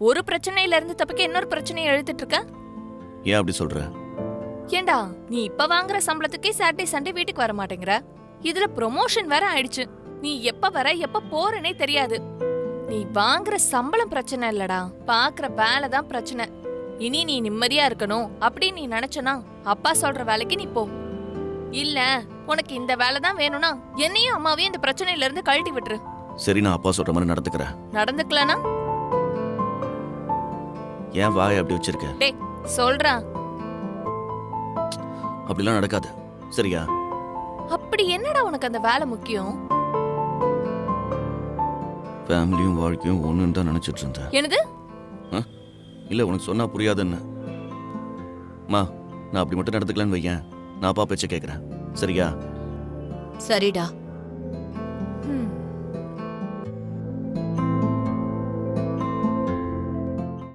ஒரு பிரச்சனையில இருந்து தப்பிக்க இன்னொரு பிரச்சனையை எழுதிட்டு இருக்க. ஏன் அப்படி சொல்ற? ஏண்டா, நீ இப்ப வாங்குற சம்பளத்துக்கே சாட்டர்டே சண்டே வீட்டுக்கு வர மாட்டேங்கிற. இதுல ப்ரொமோஷன் வேற ஆயிடுச்சு. நீ எப்ப வர எப்ப போறனே தெரியாது. நீ வாங்குற சம்பளம் பிரச்சனை இல்லடா, பாக்குற வேலை தான் பிரச்சனை. இனி நீ நிம்மதியா இருக்கணும் அப்படின்னு நீ நினைச்சனா அப்பா சொல்ற வேலைக்கு நீ போ. இல்ல உனக்கு இந்த வேலை தான் வேணும்னா என்னையும் அம்மாவையும் இந்த பிரச்சனையில இருந்து கழட்டி விட்டுரு. சரி, நான் அப்பா சொல்ற மாதிரி நடந்துக்கிறேன். நடந்துக்கலனா ஏன் வாய் அப்படி வச்சிருக்க? டேய் சொல்றா. அப்படிலாம் நடக்காது, சரியா? அப்படி என்னடா உனக்கு அந்த வேலை முக்கியம்? ஃபேமிலியும் வாழ்க்கையும் ஒண்ணுன்னு தான் நினைச்சிட்டு இருந்தேன். என்னது? இல்ல, உனக்கு சொன்னா புரியாதுன்னு. மா, நான் அப்படி மட்டும் நடந்துக்கலான்னு வையேன். நான் அப்பா பேச்ச கேட்கறேன், சரியா? சரிடா,